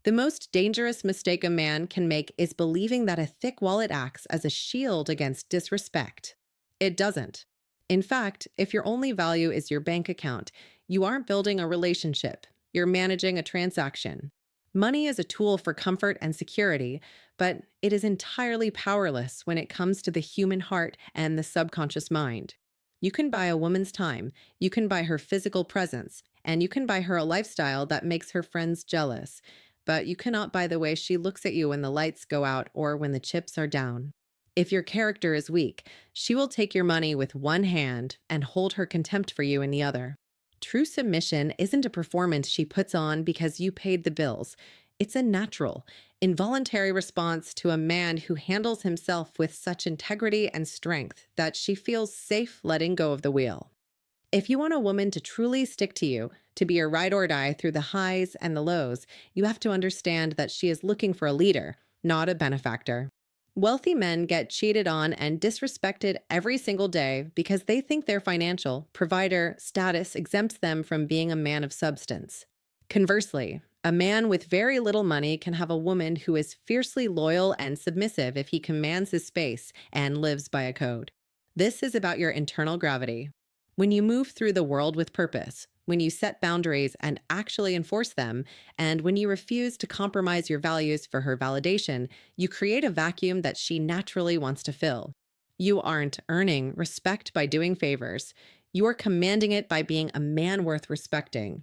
The most dangerous mistake a man can make is believing that a thick wallet acts as a shield against disrespect. It doesn't. In fact, if your only value is your bank account, you aren't building a relationship, you're managing a transaction. Money is a tool for comfort and security, but it is entirely powerless when it comes to the human heart and the subconscious mind. You can buy a woman's time, you can buy her physical presence, and you can buy her a lifestyle that makes her friends jealous, but you cannot buy the way she looks at you when the lights go out or when the chips are down. If your character is weak, she will take your money with one hand and hold her contempt for you in the other. True submission isn't a performance she puts on because you paid the bills. It's a natural, involuntary response to a man who handles himself with such integrity and strength that she feels safe letting go of the wheel. If you want a woman to truly stick to you, to be your ride or die through the highs and the lows, you have to understand that she is looking for a leader, not a benefactor. Wealthy men get cheated on and disrespected every single day because they think their financial, provider status exempts them from being a man of substance. Conversely, a man with very little money can have a woman who is fiercely loyal and submissive if he commands his space and lives by a code. This is about your internal gravity. When you move through the world with purpose, when you set boundaries and actually enforce them, and when you refuse to compromise your values for her validation, you create a vacuum that she naturally wants to fill. You aren't earning respect by doing favors. You are commanding it by being a man worth respecting.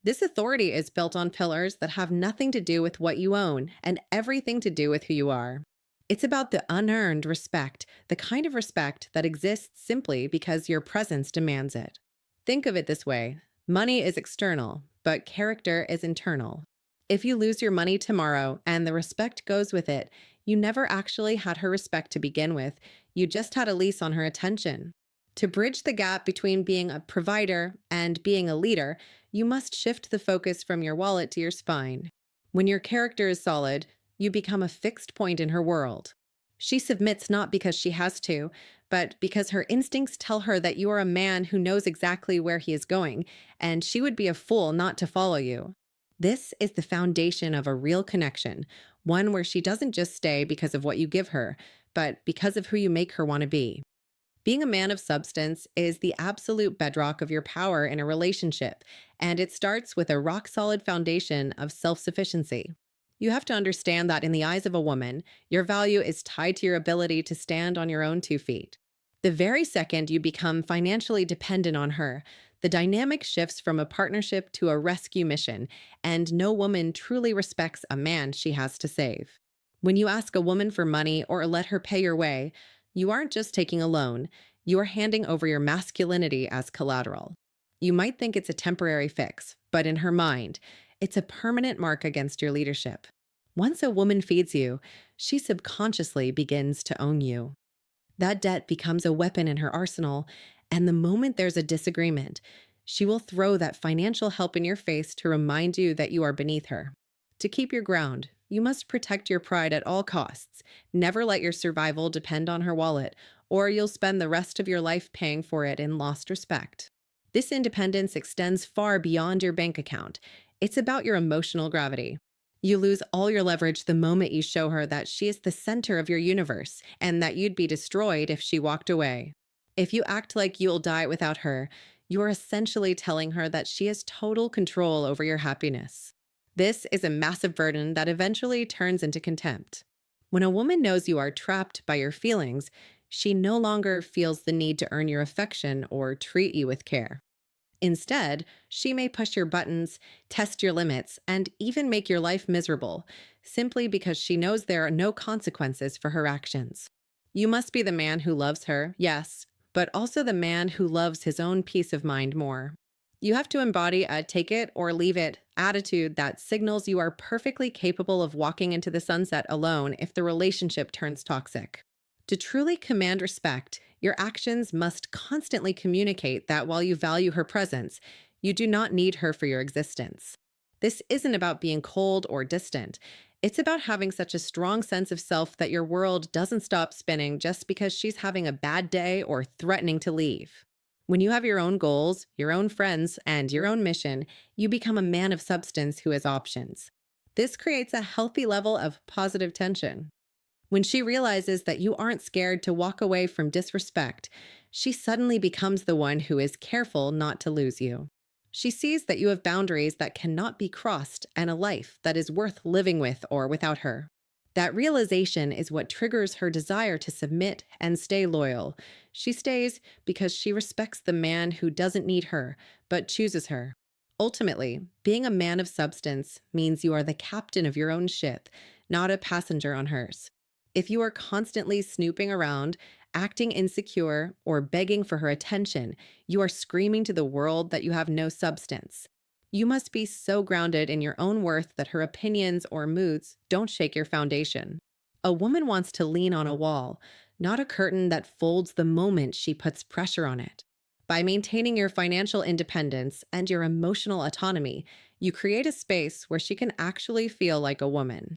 This authority is built on pillars that have nothing to do with what you own and everything to do with who you are. It's about the unearned respect, the kind of respect that exists simply because your presence demands it. Think of it this way: money is external, but character is internal. If you lose your money tomorrow and the respect goes with it, you never actually had her respect to begin with, you just had a lease on her attention. To bridge the gap between being a provider and being a leader, you must shift the focus from your wallet to your spine. When your character is solid, you become a fixed point in her world. She submits not because she has to, but because her instincts tell her that you are a man who knows exactly where he is going, and she would be a fool not to follow you. This is the foundation of a real connection, one where she doesn't just stay because of what you give her, but because of who you make her want to be. Being a man of substance is the absolute bedrock of your power in a relationship, and it starts with a rock-solid foundation of self-sufficiency. You have to understand that in the eyes of a woman, your value is tied to your ability to stand on your own 2 feet. The very second you become financially dependent on her, the dynamic shifts from a partnership to a rescue mission, and no woman truly respects a man she has to save. When you ask a woman for money or let her pay your way, you aren't just taking a loan, you are handing over your masculinity as collateral. You might think it's a temporary fix, but in her mind, it's a permanent mark against your leadership. Once a woman feeds you, she subconsciously begins to own you. That debt becomes a weapon in her arsenal, and the moment there's a disagreement, she will throw that financial help in your face to remind you that you are beneath her. To keep your ground, you must protect your pride at all costs. Never let your survival depend on her wallet, or you'll spend the rest of your life paying for it in lost respect. This independence extends far beyond your bank account. It's about your emotional gravity. You lose all your leverage the moment you show her that she is the center of your universe and that you'd be destroyed if she walked away. If you act like you'll die without her, you're essentially telling her that she has total control over your happiness. This is a massive burden that eventually turns into contempt. When a woman knows you are trapped by your feelings, she no longer feels the need to earn your affection or treat you with care. Instead, she may push your buttons, test your limits, and even make your life miserable, simply because she knows there are no consequences for her actions. You must be the man who loves her, yes, but also the man who loves his own peace of mind more. You have to embody a take it or leave it attitude that signals you are perfectly capable of walking into the sunset alone if the relationship turns toxic. To truly command respect, your actions must constantly communicate that while you value her presence, you do not need her for your existence. This isn't about being cold or distant. It's about having such a strong sense of self that your world doesn't stop spinning just because she's having a bad day or threatening to leave. When you have your own goals, your own friends, and your own mission, you become a man of substance who has options. This creates a healthy level of positive tension. When she realizes that you aren't scared to walk away from disrespect, she suddenly becomes the one who is careful not to lose you. She sees that you have boundaries that cannot be crossed and a life that is worth living with or without her. That realization is what triggers her desire to submit and stay loyal. She stays because she respects the man who doesn't need her, but chooses her. Ultimately, being a man of substance means you are the captain of your own ship, not a passenger on hers. If you are constantly snooping around, acting insecure, or begging for her attention, you are screaming to the world that you have no substance. You must be so grounded in your own worth that her opinions or moods don't shake your foundation. A woman wants to lean on a wall, not a curtain that folds the moment she puts pressure on it. By maintaining your financial independence and your emotional autonomy, you create a space where she can actually feel like a woman.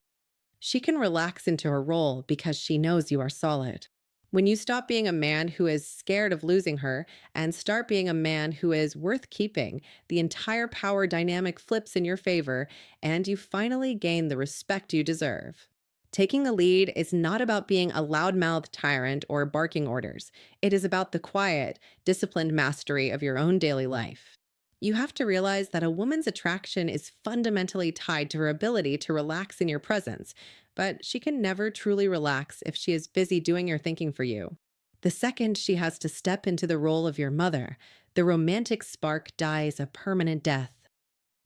She can relax into her role because she knows you are solid. When you stop being a man who is scared of losing her and start being a man who is worth keeping, the entire power dynamic flips in your favor and you finally gain the respect you deserve. Taking the lead is not about being a loudmouthed tyrant or barking orders. It is about the quiet, disciplined mastery of your own daily life. You have to realize that a woman's attraction is fundamentally tied to her ability to relax in your presence, but she can never truly relax if she is busy doing your thinking for you. The second she has to step into the role of your mother, the romantic spark dies a permanent death.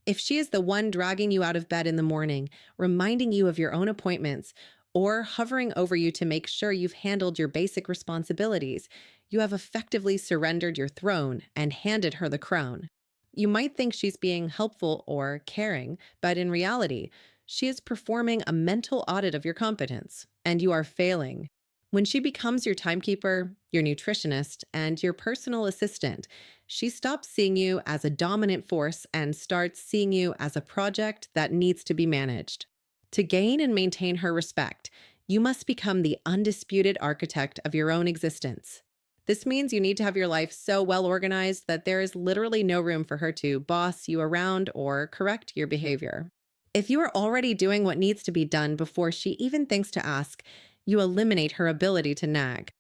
If she is the one dragging you out of bed in the morning, reminding you of your own appointments, or hovering over you to make sure you've handled your basic responsibilities, you have effectively surrendered your throne and handed her the crown. You might think she's being helpful or caring, but in reality, she is performing a mental audit of your competence, and you are failing. When she becomes your timekeeper, your nutritionist, and your personal assistant, she stops seeing you as a dominant force and starts seeing you as a project that needs to be managed. To gain and maintain her respect, you must become the undisputed architect of your own existence. This means you need to have your life so well organized that there is literally no room for her to boss you around or correct your behavior. If you are already doing what needs to be done before she even thinks to ask, you eliminate her ability to nag.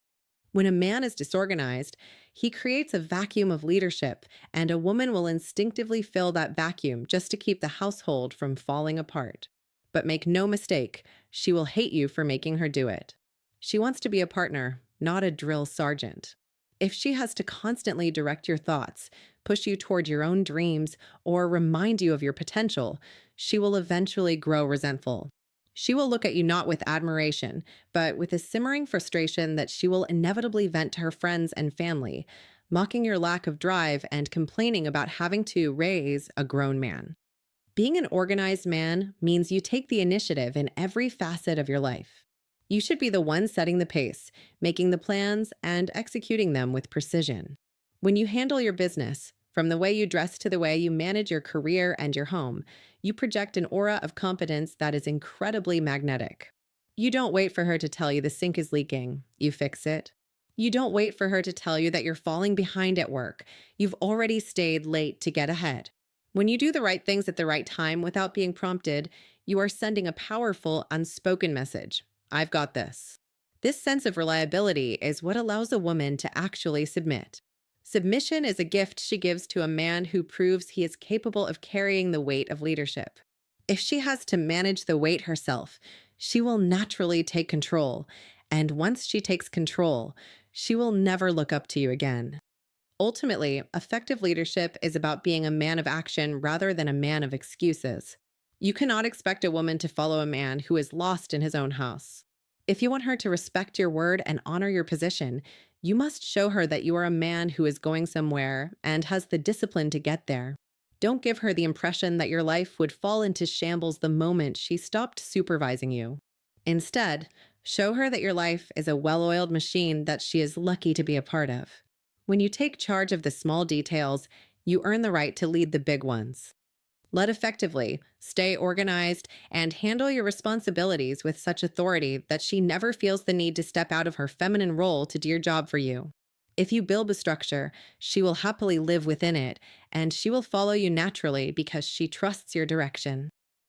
When a man is disorganized, he creates a vacuum of leadership, and a woman will instinctively fill that vacuum just to keep the household from falling apart. But make no mistake, she will hate you for making her do it. She wants to be a partner, not a drill sergeant. If she has to constantly direct your thoughts, push you toward your own dreams, or remind you of your potential, she will eventually grow resentful. She will look at you not with admiration, but with a simmering frustration that she will inevitably vent to her friends and family, mocking your lack of drive and complaining about having to raise a grown man. Being an organized man means you take the initiative in every facet of your life. You should be the one setting the pace, making the plans, and executing them with precision. When you handle your business, from the way you dress to the way you manage your career and your home, you project an aura of competence that is incredibly magnetic. You don't wait for her to tell you the sink is leaking. You fix it. You don't wait for her to tell you that you're falling behind at work. You've already stayed late to get ahead. When you do the right things at the right time without being prompted, you are sending a powerful, unspoken message. I've got this. This sense of reliability is what allows a woman to actually submit. Submission is a gift she gives to a man who proves he is capable of carrying the weight of leadership. If she has to manage the weight herself, she will naturally take control, and once she takes control, she will never look up to you again. Ultimately, effective leadership is about being a man of action rather than a man of excuses. You cannot expect a woman to follow a man who is lost in his own house. If you want her to respect your word and honor your position, you must show her that you are a man who is going somewhere and has the discipline to get there. Don't give her the impression that your life would fall into shambles the moment she stopped supervising you. Instead, show her that your life is a well-oiled machine that she is lucky to be a part of. When you take charge of the small details, you earn the right to lead the big ones. Lead effectively, stay organized, and handle your responsibilities with such authority that she never feels the need to step out of her feminine role to do your job for you. If you build a structure, she will happily live within it, and she will follow you naturally because she trusts your direction.